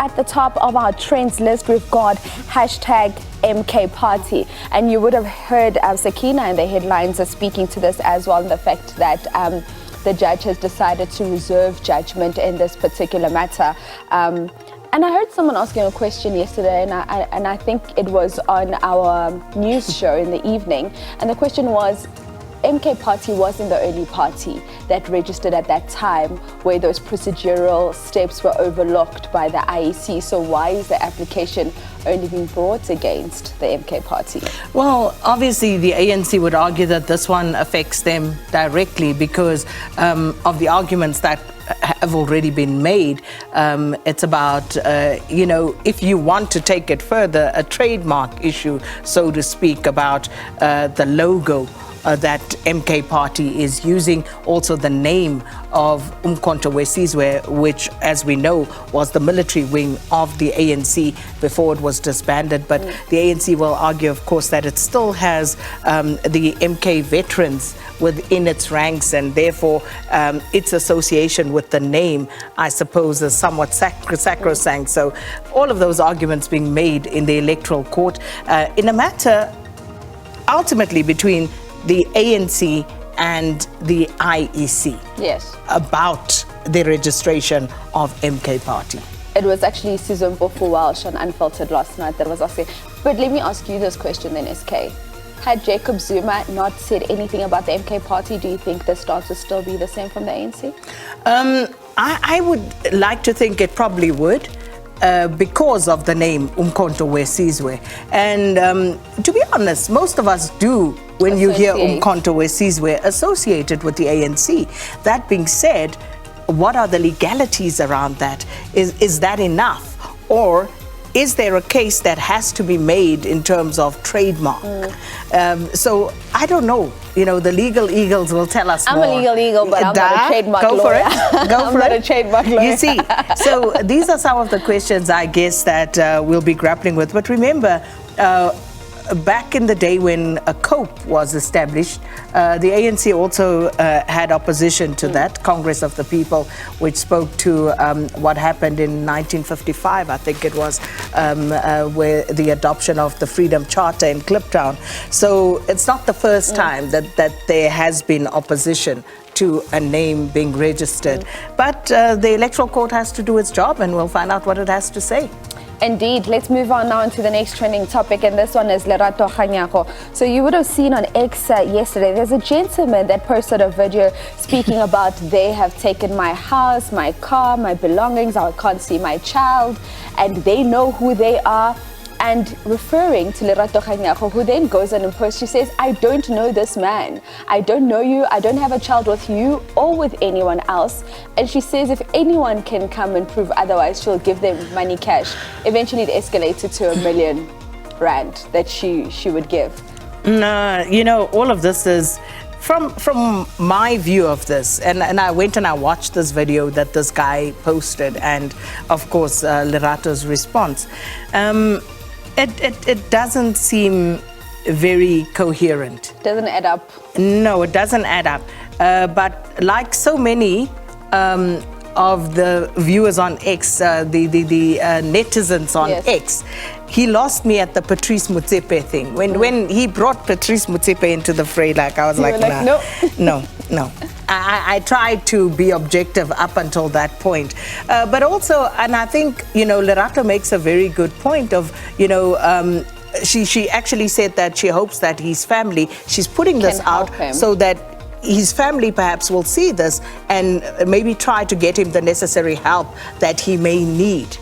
at the top of our trends list, we've got hashtag MK Party. And you would have heard Sakina in the headlines speaking to this as well, and the fact that the judge has decided to reserve judgment in this particular matter. And I heard someone asking a question yesterday, and I think it was on our news show in the evening. And the question was, MK Party wasn't the only party that registered at that time where those procedural steps were overlooked by the IEC. So why is the application only being brought against the MK Party? Well, obviously the ANC would argue that this one affects them directly because of the arguments that have already been made. It's about, if you want to take it further, a trademark issue, so to speak, about the logo that MK Party is using, also the name of Umkhonto weSizwe, which, as we know, was the military wing of the ANC before it was disbanded. But the ANC will argue, of course, that it still has the MK veterans within its ranks, and therefore its association with the name, I suppose, is somewhat sacrosanct. So all of those arguments being made in the electoral court in a matter ultimately between the ANC and the IEC. Yes. About the registration of MK Party. It was actually Susan Bofu Welsh on Unfiltered last night that was asking. But let me ask you this question then, SK. Had Jacob Zuma not said anything about the MK Party, do you think the stance would still be the same from the ANC? I would like to think it probably would. Because of the name Umkhonto weSizwe. And to be honest, most of us do, when you hear Umkhonto weSizwe, associated with the ANC. That being said, what are the legalities around that? Is that enough? Or is there a case that has to be made in terms of trademark? So I don't know. The legal eagles will tell us more. I'm a legal eagle, but I'm not a trademark lawyer. Go for it. I'm not a trademark lawyer. You see, so these are some of the questions, I guess, that we'll be grappling with. But remember, back in the day when a COPE was established, the ANC also had opposition to that, Congress of the People, which spoke to what happened in 1955, I think it was, where the adoption of the Freedom Charter in Kliptown. So it's not the first time that there has been opposition to a name being registered. But the Electoral Court has to do its job, and we'll find out what it has to say. Indeed. Let's move on now into the next trending topic, and this one is Lerato Kganyago. So you would have seen on X yesterday, there's a gentleman that posted a video speaking about, they have taken my house, my car, my belongings, I can't see my child, and they know who they are. And referring to Lerato Kganyago, who then goes on and posts, she says, I don't know this man. I don't know you. I don't have a child with you or with anyone else. And she says if anyone can come and prove otherwise, she'll give them money cash. Eventually it escalated to R1 million that she would give. All of this is from my view of this, and I went and I watched this video that this guy posted, and of course Lerato's response. It doesn't seem very coherent. Doesn't add up. No, it doesn't add up. But like so many of the viewers on X, the netizens on X, he lost me at the Patrice Motsepe thing. When he brought Patrice Motsepe into the fray, I was like, nah, no. I tried to be objective up until that point. But also, and I think, Lerato makes a very good point of, she actually said that she hopes that his family, she's putting this out so that his family perhaps will see this and maybe try to get him the necessary help that he may need.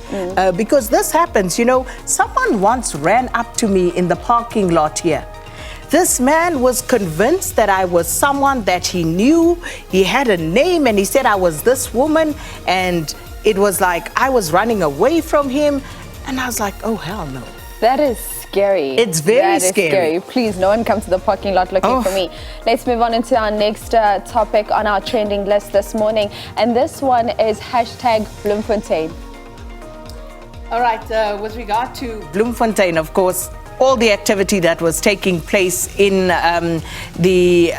Because this happens, someone once ran up to me in the parking lot here. This man was convinced that I was someone that he knew. He had a name and he said I was this woman, and it was like I was running away from him, and I was like, oh hell no. That is scary. It's very scary. Please, no one come to the parking lot looking for me. Let's move on into our next topic on our trending list this morning, and this one is hashtag Bloemfontein. All right, with regard to Bloemfontein, of course, all the activity that was taking place in the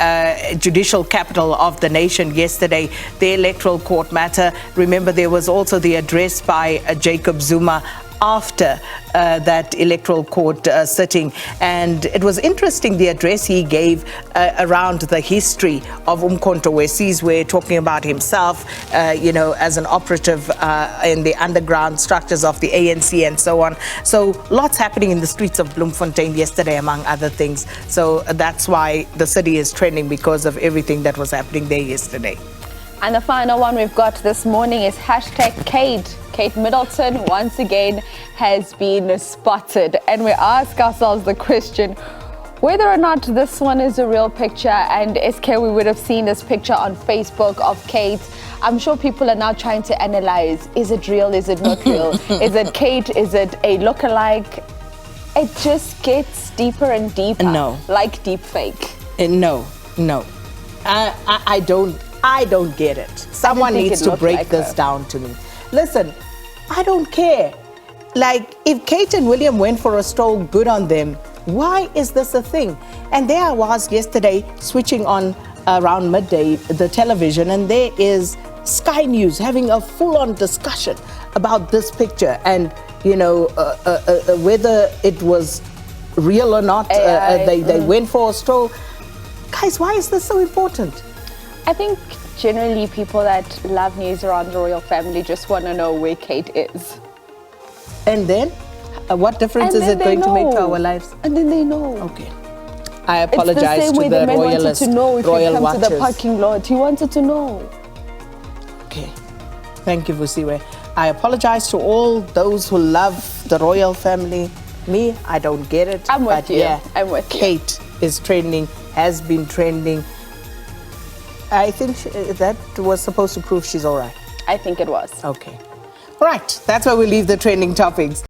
judicial capital of the nation yesterday, the electoral court matter. Remember, there was also the address by Jacob Zuma after that electoral court sitting, and it was interesting, the address he gave around the history of Umkhonto we're talking about himself, as an operative in the underground structures of the ANC and so on. So lots happening in the streets of Bloemfontein yesterday, among other things. So that's why the city is trending, because of everything that was happening there yesterday. And the final one we've got this morning is #Kate. Kate Middleton once again has been spotted. And we ask ourselves the question, whether or not this one is a real picture. And SK, we would have seen this picture on Facebook of Kate. I'm sure people are now trying to analyze, is it real, is it not real? Is it Kate, is it a lookalike? It just gets deeper and deeper. No. Like deep fake. No. I don't get it. Someone needs to break like this down to me. Listen, I don't care. Like, if Kate and William went for a stroll, good on them. Why is this a thing? And there I was yesterday switching on around midday the television, and there is Sky News having a full-on discussion about this picture and, whether it was real or not. They went for a stroll. Guys, why is this so important? I think generally people that love news around the royal family just want to know where Kate is. And then? What difference is it going to make to our lives? And then they know. Okay. I apologize to the royalist, wanted to know if royal you come watchers. to the parking lot. He wanted to know. Okay. Thank you, Vusiwe. I apologize to all those who love the royal family. Me, I don't get it. I'm with you. Yeah, I'm with you. Kate is trending, has been trending. I think that was supposed to prove she's all right. I think it was. Okay. All right. That's where we leave the trending topics.